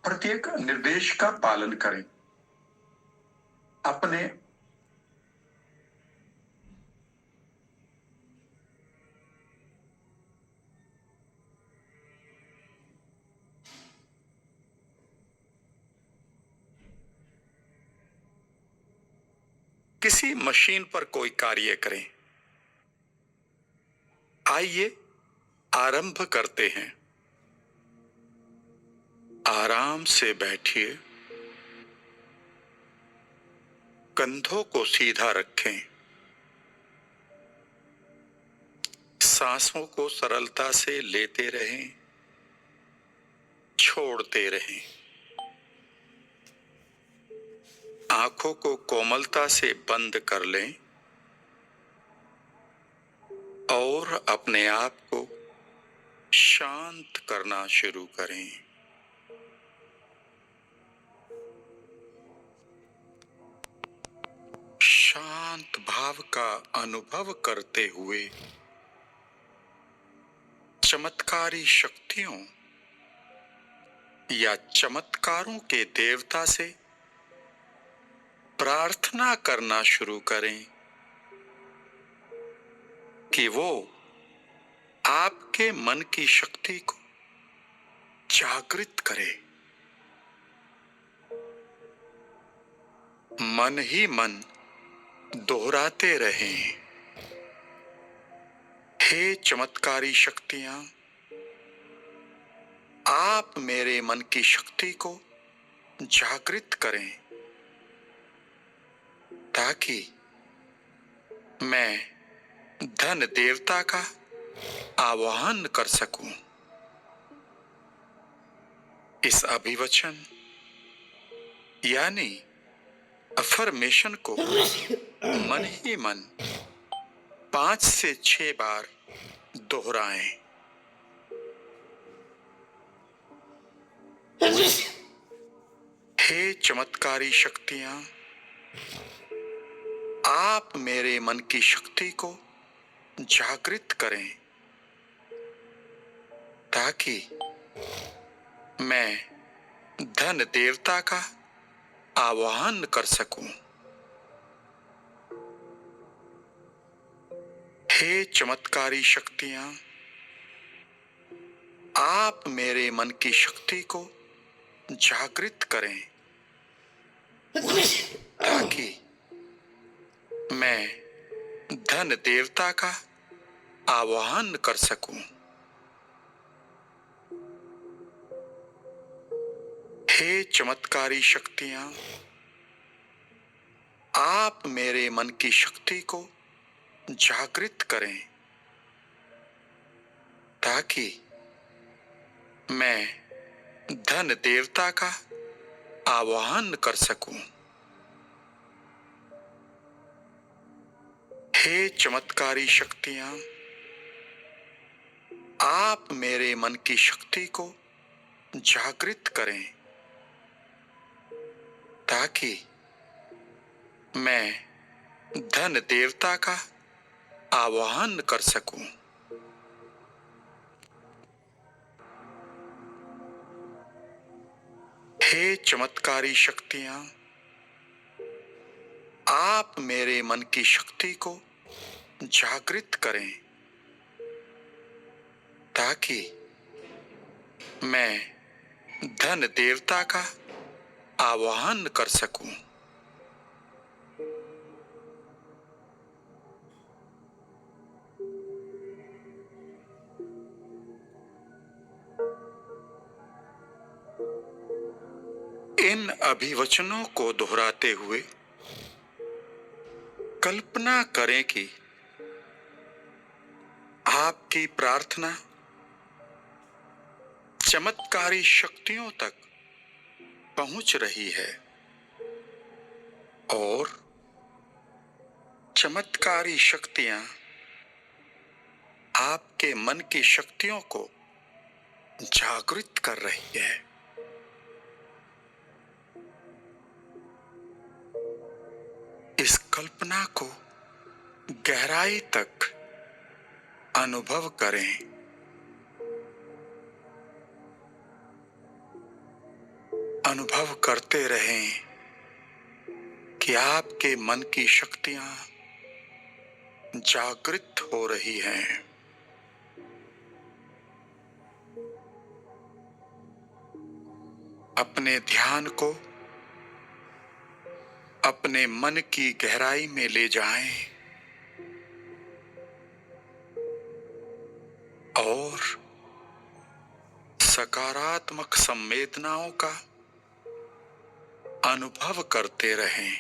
प्रत्येक निर्देश का पालन करें। अपने किसी मशीन पर कोई कार्य करें। आइए आरंभ करते हैं। आराम से बैठिए, कंधों को सीधा रखें, सांसों को सरलता से लेते रहें, छोड़ते रहें। आंखों को कोमलता से बंद कर लें और अपने आप को शांत करना शुरू करें। शांत भाव का अनुभव करते हुए चमत्कारी शक्तियों या चमत्कारों के देवता से प्रार्थना करना शुरू करें कि वो आपके मन की शक्ति को जागृत करे। मन ही मन दोहराते रहें, हे चमत्कारी शक्तियां, आप मेरे मन की शक्ति को जागृत करें ताकि मैं धन देवता का आवाहन कर सकूं। इस अभिवचन यानी अफर्मेशन को मन ही मन 5 से 6 बार दोहराएं। हे चमत्कारी शक्तियां, आप मेरे मन की शक्ति को जागृत करें ताकि मैं धन देवता का आवाहन कर सकूं। हे चमत्कारी शक्तियां, आप मेरे मन की शक्ति को जागृत करें ताकि मैं धन देवता का आवाहन कर सकूं। हे चमत्कारी शक्तियां, आप मेरे मन की शक्ति को जागृत करें ताकि मैं धन देवता का आवाहन कर सकूं। हे चमत्कारी शक्तियां, आप मेरे मन की शक्ति को जागृत करें ताकि मैं धन देवता का आवाहन कर सकूं। हे चमत्कारी शक्तियां, आप मेरे मन की शक्ति को जागृत करें ताकि मैं धन देवता का आवाहन कर सकूं। इन अभिवचनों को दोहराते हुए कल्पना करें कि आपकी प्रार्थना चमत्कारी शक्तियों तक पहुंच रही है और चमत्कारी शक्तियां आपके मन की शक्तियों को जागृत कर रही है। इस कल्पना को गहराई तक अनुभव करें। अनुभव करते रहें कि आपके मन की शक्तियां जागृत हो रही हैं। अपने ध्यान को अपने मन की गहराई में ले जाएं और सकारात्मक संवेदनाओं का अनुभव करते रहें।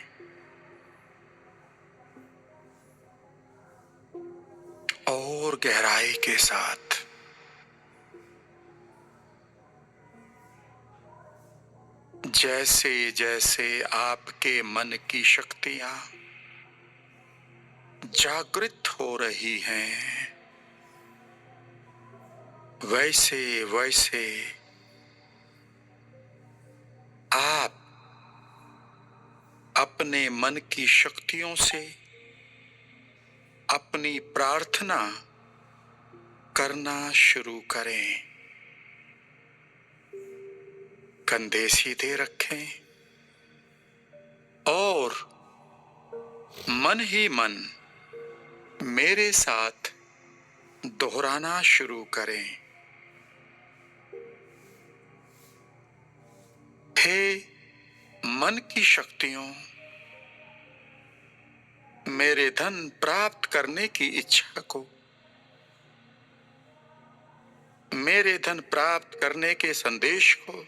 और गहराई के साथ जैसे जैसे आपके मन की शक्तियां जागृत हो रही हैं, वैसे वैसे आप अपने मन की शक्तियों से अपनी प्रार्थना करना शुरू करें। कंधे सीधे रखें और मन ही मन मेरे साथ दोहराना शुरू करें। हे मन की शक्तियों, मेरे धन प्राप्त करने की इच्छा को, मेरे धन प्राप्त करने के संदेश को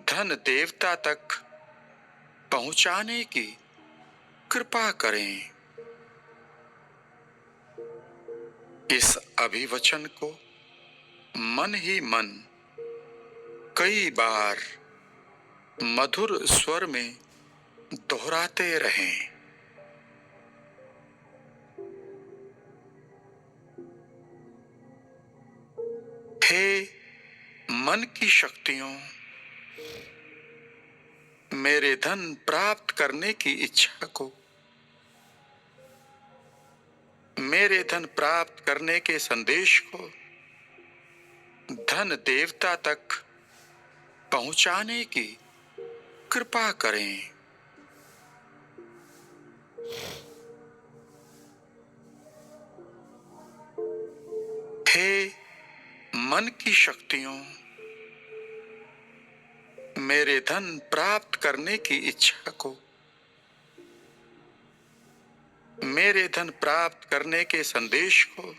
धन देवता तक पहुंचाने की कृपा करें। इस अभिवचन को मन ही मन कई बार मधुर स्वर में दोहराते रहें। हे मन की शक्तियों, मेरे धन प्राप्त करने की इच्छा को, मेरे धन प्राप्त करने के संदेश को धन देवता तक पहुंचाने की कृपा करें। हे मन की शक्तियों, मेरे धन प्राप्त करने की इच्छा को, मेरे धन प्राप्त करने के संदेश को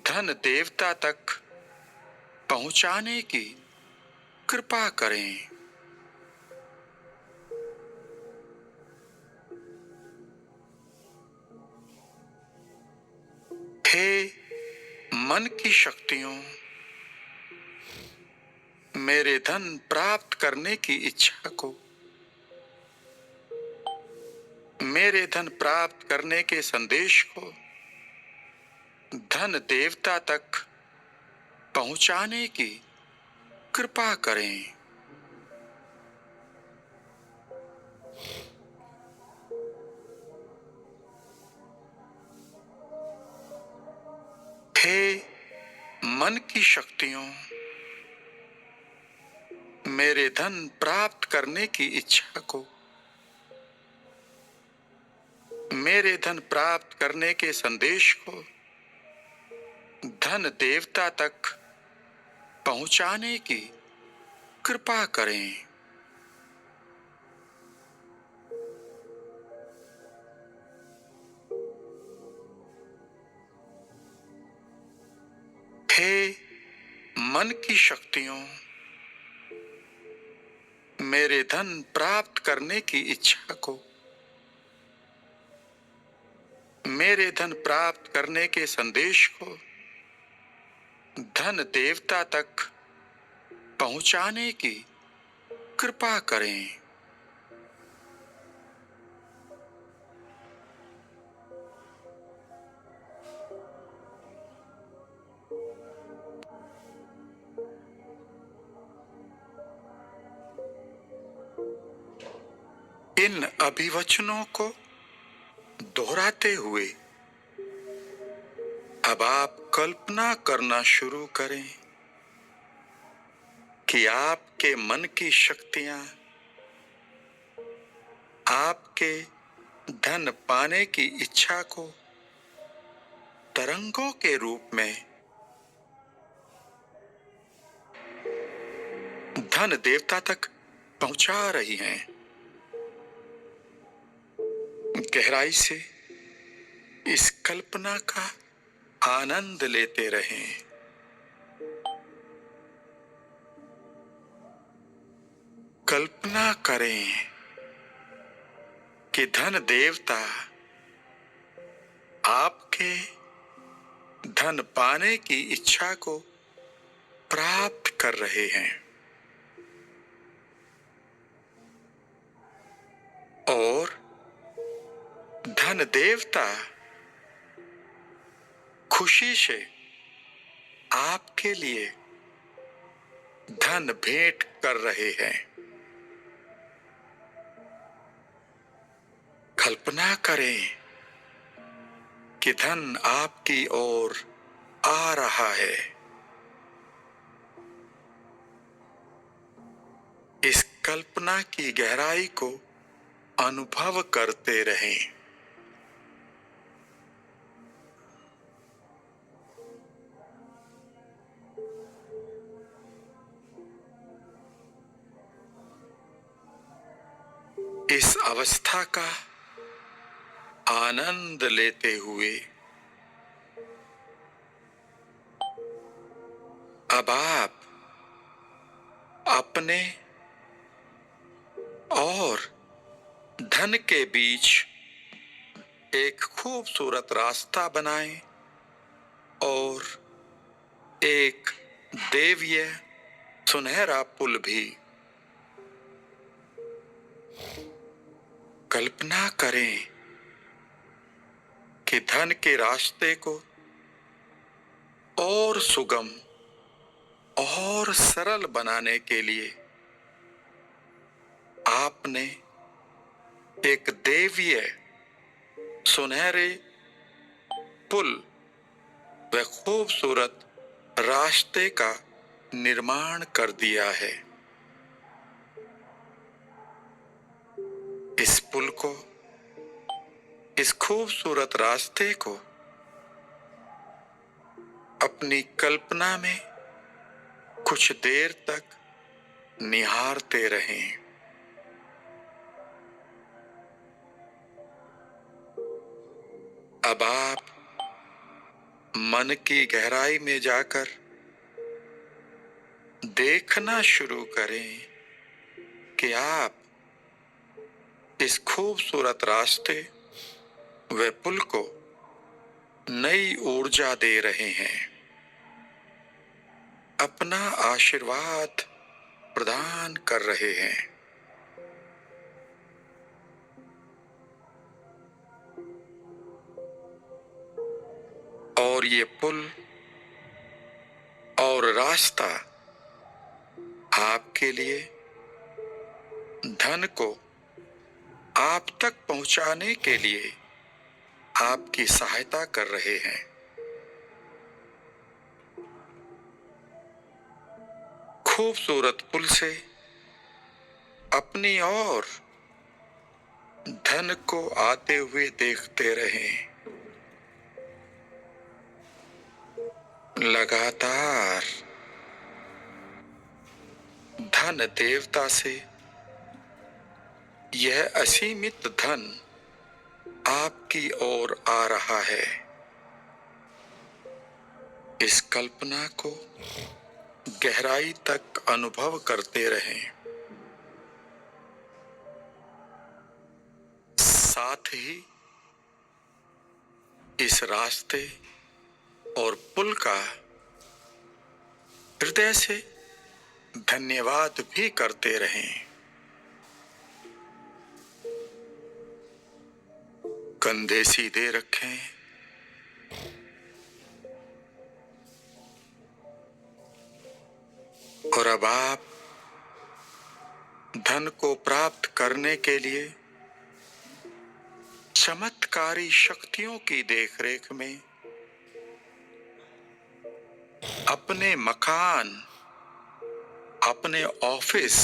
धन देवता तक पहुंचाने की कृपा करें। हे मन की शक्तियों, मेरे धन प्राप्त करने की इच्छा को, मेरे धन प्राप्त करने के संदेश को धन देवता तक पहुंचाने की कृपा करें। हे मन की शक्तियों, मेरे धन प्राप्त करने की इच्छा को, मेरे धन प्राप्त करने के संदेश को धन देवता तक पहुंचाने की कृपा करें। हे मन की शक्तियों, मेरे धन प्राप्त करने की इच्छा को, मेरे धन प्राप्त करने के संदेश को धन देवता तक पहुंचाने की कृपा करें। इन अभिवचनों को दोहराते हुए अब आप कल्पना करना शुरू करें कि आपके मन की शक्तियां आपके धन पाने की इच्छा को तरंगों के रूप में धन देवता तक पहुंचा रही हैं। गहराई से इस कल्पना का आनंद लेते रहें। कल्पना करें कि धन देवता आपके धन पाने की इच्छा को प्राप्त कर रहे हैं और धन देवता खुशी से आपके लिए धन भेंट कर रहे हैं। कल्पना करें कि धन आपकी ओर आ रहा है। इस कल्पना की गहराई को अनुभव करते रहें। इस अवस्था का आनंद लेते हुए अब आप अपने और धन के बीच एक खूबसूरत रास्ता बनाएं और एक देवीय सुनहरा पुल भी। कल्पना करें कि धन के रास्ते को और सुगम और सरल बनाने के लिए आपने एक देवीय सुनहरे पुल व खूबसूरत रास्ते का निर्माण कर दिया है। इस पुल को, इस खूबसूरत रास्ते को अपनी कल्पना में कुछ देर तक निहारते रहें। अब आप मन की गहराई में जाकर देखना शुरू करें कि आप इस खूबसूरत रास्ते व पुल को नई ऊर्जा दे रहे हैं, अपना आशीर्वाद प्रदान कर रहे हैं। और ये पुल और रास्ता आपके लिए धन को आप तक पहुंचाने के लिए आपकी सहायता कर रहे हैं। खूबसूरत पुल से अपनी ओर धन को आते हुए देखते रहें। लगातार धन देवता से यह असीमित धन आपकी ओर आ रहा है। इस कल्पना को गहराई तक अनुभव करते रहें। साथ ही इस रास्ते और पुल का हृदय से धन्यवाद भी करते रहें। कंधे सीधे रखें, और अब आप धन को प्राप्त करने के लिए चमत्कारी शक्तियों की देखरेख में अपने मकान अपने ऑफिस,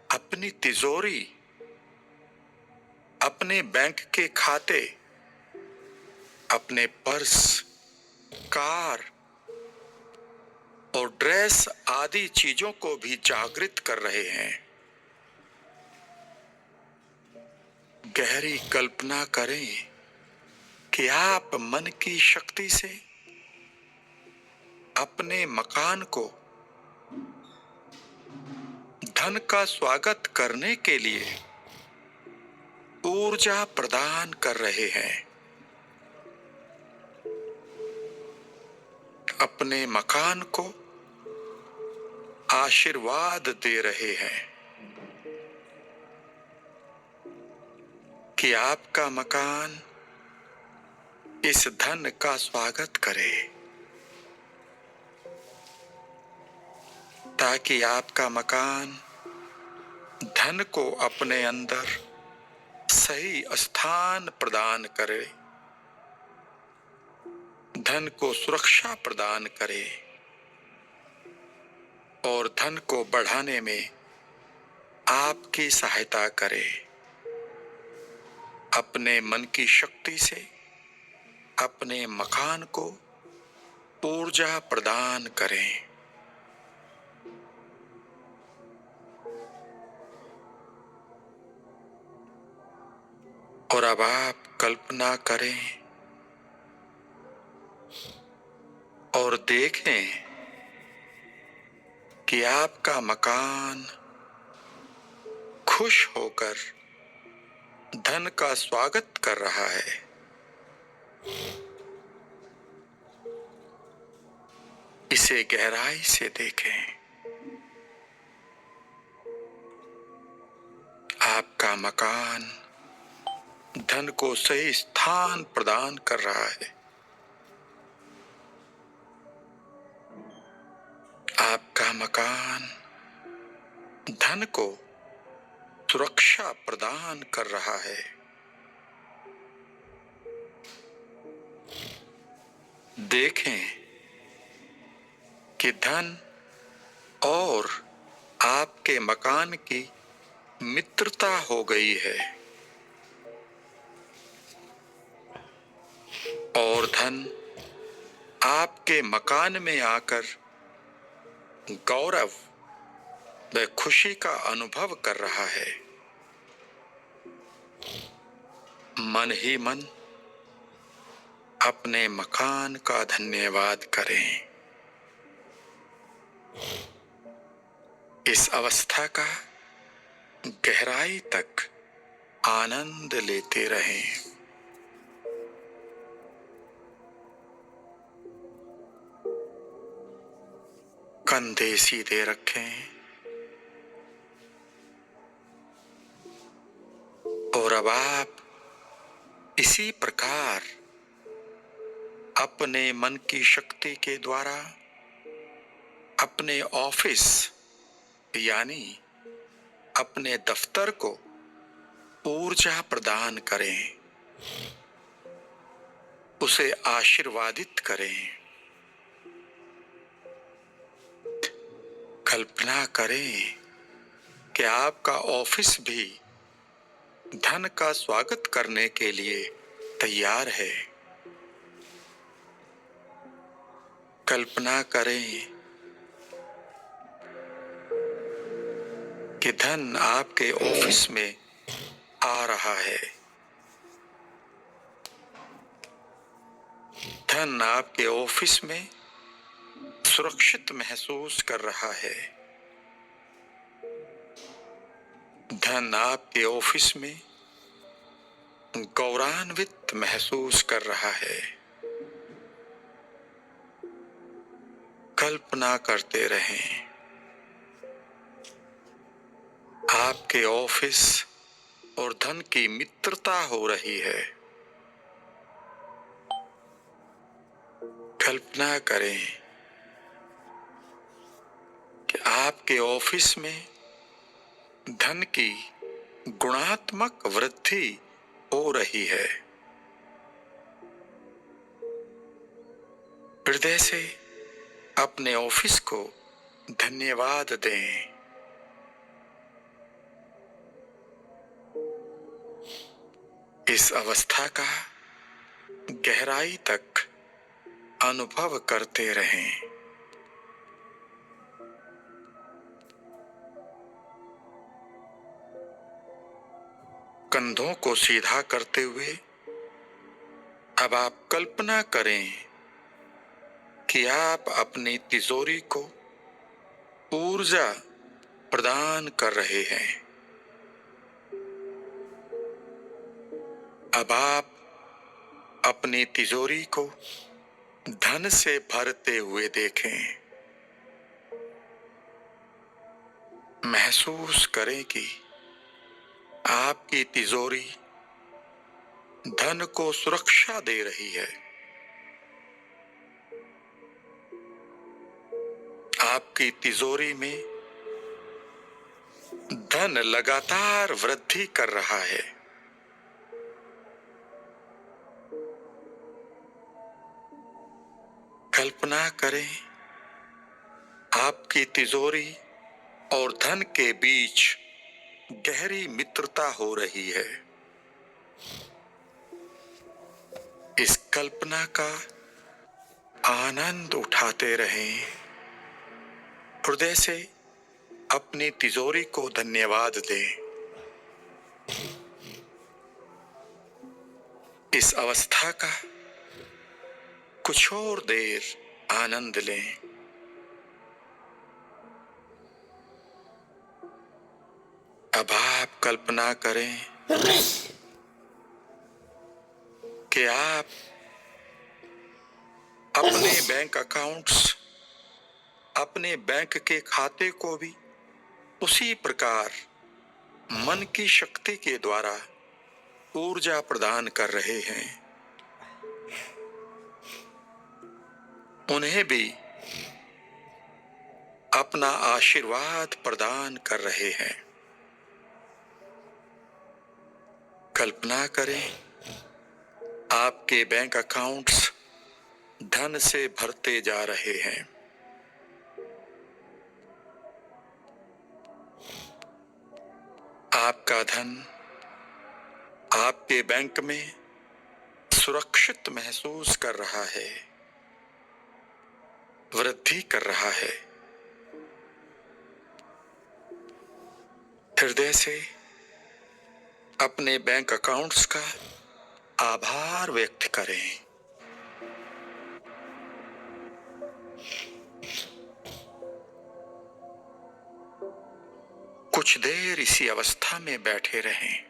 अपनी तिजोरी, अपने बैंक के खाते, अपने पर्स, कार और ड्रेस आदि चीजों को भी जागृत कर रहे हैं। गहरी कल्पना करें कि आप मन की शक्ति से अपने मकान को धन का स्वागत करने के लिए ऊर्जा प्रदान कर रहे हैं। अपने मकान को आशीर्वाद दे रहे हैं कि आपका मकान इस धन का स्वागत करे, ताकि आपका मकान धन को अपने अंदर सही स्थान प्रदान करे, धन को सुरक्षा प्रदान करे और धन को बढ़ाने में आपकी सहायता करे। अपने मन की शक्ति से अपने मकान को ऊर्जा प्रदान करें। और अब आप कल्पना करें और देखें कि आपका मकान खुश होकर धन का स्वागत कर रहा है। इसे गहराई से देखें। आपका मकान धन को सही स्थान प्रदान कर रहा है। आपका मकान धन को सुरक्षा प्रदान कर रहा है। देखें कि धन और आपके मकान की मित्रता हो गई है और धन आपके मकान में आकर गौरव व खुशी का अनुभव कर रहा है। मन ही मन अपने मकान का धन्यवाद करें। इस अवस्था का गहराई तक आनंद लेते रहें। कंधे सीधे रखें और अब आप इसी प्रकार अपने मन की शक्ति के द्वारा अपने ऑफिस यानी अपने दफ्तर को ऊर्जा प्रदान करें, उसे आशीर्वादित करें। कल्पना करें कि आपका ऑफिस भी धन का स्वागत करने के लिए तैयार है। कल्पना करें कि धन आपके ऑफिस में आ रहा है। धन आपके ऑफिस में सुरक्षित महसूस कर रहा है। धन आपके ऑफिस में गौरवान्वित महसूस कर रहा है। कल्पना करते रहें, आपके ऑफिस और धन की मित्रता हो रही है। कल्पना करें कि आपके ऑफिस में धन की गुणात्मक वृद्धि हो रही है। हृदय से अपने ऑफिस को धन्यवाद दें। इस अवस्था का गहराई तक अनुभव करते रहें। कंधों को सीधा करते हुए अब आप कल्पना करें कि आप अपनी तिजोरी को ऊर्जा प्रदान कर रहे हैं। अब आप अपनी तिजोरी को धन से भरते हुए देखें। महसूस करें कि आपकी तिजोरी धन को सुरक्षा दे रही है। आपकी तिजोरी में धन लगातार वृद्धि कर रहा है। कल्पना करें आपकी तिजोरी और धन के बीच गहरी मित्रता हो रही है। इस कल्पना का आनंद उठाते रहें। हृदय से अपनी तिजोरी को धन्यवाद दें। इस अवस्था का कुछ और देर आनंद लें। अब आप कल्पना करें कि आप अपने बैंक अकाउंट्स, अपने बैंक के खाते को भी उसी प्रकार मन की शक्ति के द्वारा ऊर्जा प्रदान कर रहे हैं। उन्हें भी अपना आशीर्वाद प्रदान कर रहे हैं। कल्पना करें आपके बैंक अकाउंट्स धन से भरते जा रहे हैं। आपका धन आपके बैंक में सुरक्षित महसूस कर रहा है, वृद्धि कर रहा है। हृदय से अपने बैंक अकाउंट्स का आभार व्यक्त करें। कुछ देर इसी अवस्था में बैठे रहें।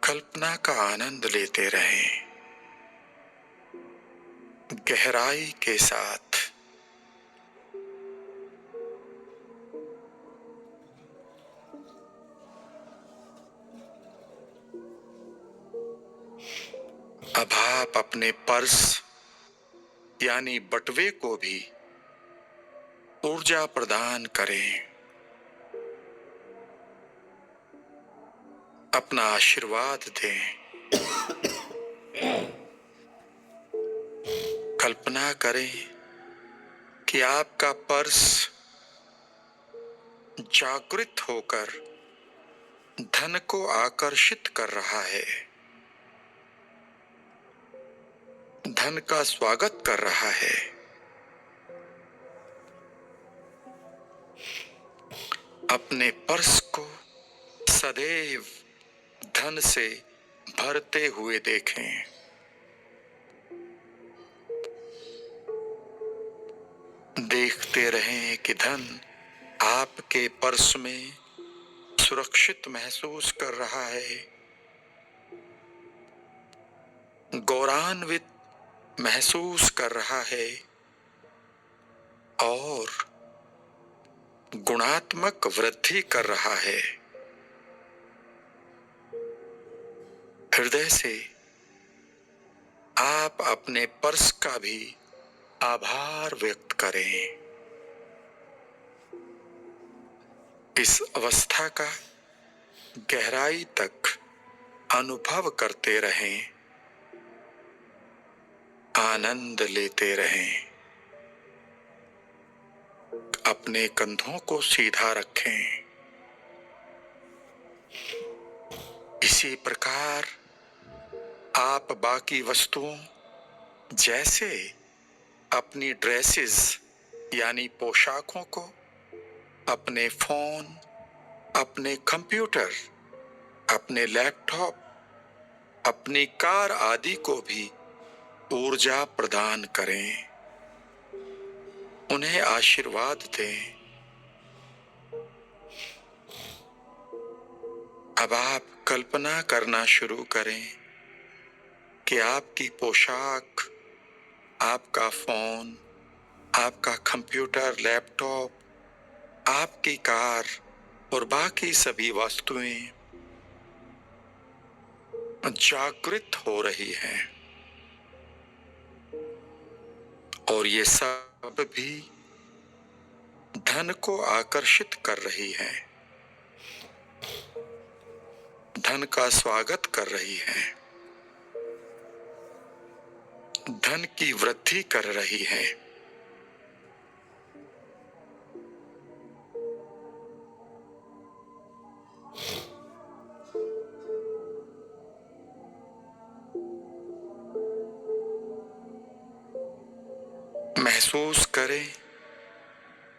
कल्पना का आनंद लेते रहें, गहराई के साथ। अब आप अपने पर्स यानी बटुए को भी ऊर्जा प्रदान करें। अपना आशीर्वाद दें। कल्पना करें कि आपका पर्स जागृत होकर धन को आकर्षित कर रहा है, धन का स्वागत कर रहा है। अपने पर्स को सदैव धन से भरते हुए देखें। देखते रहें कि धन आपके पर्स में सुरक्षित महसूस कर रहा है, गौरवान्वित महसूस कर रहा है और गुणात्मक वृद्धि कर रहा है। हृदय से आप अपने पर्स का भी आभार व्यक्त करें। इस अवस्था का गहराई तक अनुभव करते रहें, आनंद लेते रहें। अपने कंधों को सीधा रखें। इसी प्रकार आप बाकी वस्तुओं जैसे अपनी ड्रेसेस यानी पोशाकों को, अपने फोन, अपने कंप्यूटर, अपने लैपटॉप, अपनी कार आदि को भी ऊर्जा प्रदान करें, उन्हें आशीर्वाद दें। अब आप कल्पना करना शुरू करें कि आपकी पोशाक, आपका फोन, आपका कंप्यूटर, लैपटॉप, आपकी कार और बाकी सभी वस्तुएं जागृत हो रही हैं और ये सब भी धन को आकर्षित कर रही हैं, धन का स्वागत कर रही हैं, धन की वृद्धि कर रही हैं। महसूस करें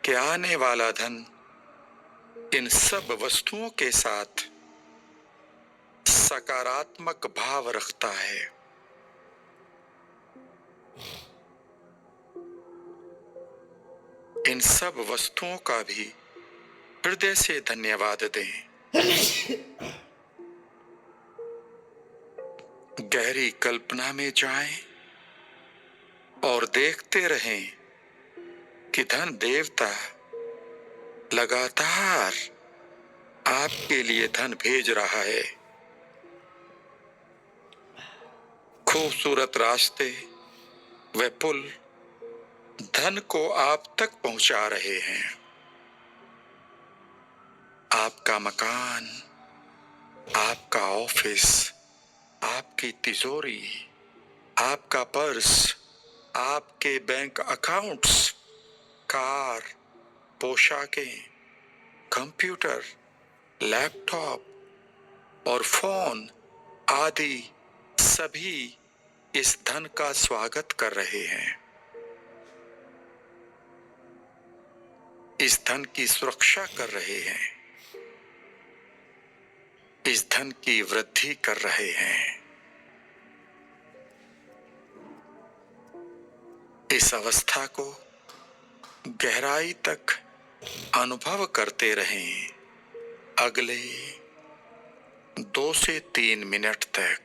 कि आने वाला धन इन सब वस्तुओं के साथ सकारात्मक भाव रखता है। इन सब वस्तुओं का भी हृदय से धन्यवाद दें। गहरी कल्पना में जाएं और देखते रहें कि धन देवता लगातार आपके लिए धन भेज रहा है। खूबसूरत रास्ते व पुल धन को आप तक पहुंचा रहे हैं। आपका मकान, आपका ऑफिस, आपकी तिजोरी, आपका पर्स, आपके बैंक अकाउंट्स, कार, पोशाकें, कंप्यूटर, लैपटॉप और फोन आदि सभी इस धन का स्वागत कर रहे हैं। इस धन की सुरक्षा कर रहे हैं, इस धन की वृद्धि कर रहे हैं। इस अवस्था को गहराई तक अनुभव करते रहें अगले 2 से 3 मिनट तक।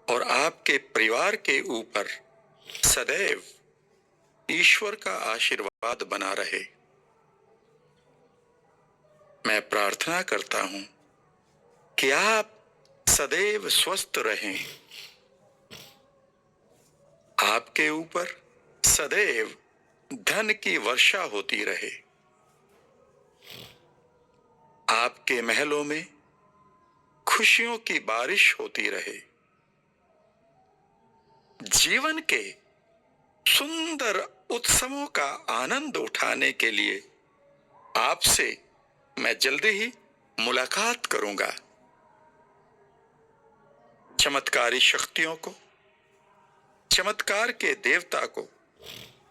और आपके परिवार के ऊपर सदैव ईश्वर का आशीर्वाद बना रहे। मैं प्रार्थना करता हूं कि आप सदैव स्वस्थ रहें, आपके ऊपर सदैव धन की वर्षा होती रहे, आपके महलों में खुशियों की बारिश होती रहे। जीवन के सुंदर उत्सवों का आनंद उठाने के लिए आपसे मैं जल्दी ही मुलाकात करूंगा। चमत्कारी शक्तियों को, चमत्कार के देवता को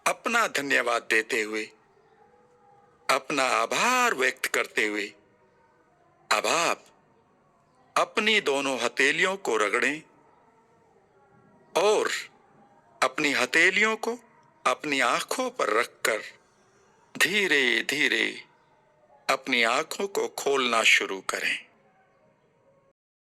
अपना धन्यवाद देते हुए, अपना आभार व्यक्त करते हुए अब आप अपनी दोनों हथेलियों को रगड़ें और अपनी हथेलियों को अपनी आंखों पर रखकर धीरे धीरे अपनी आंखों को खोलना शुरू करें।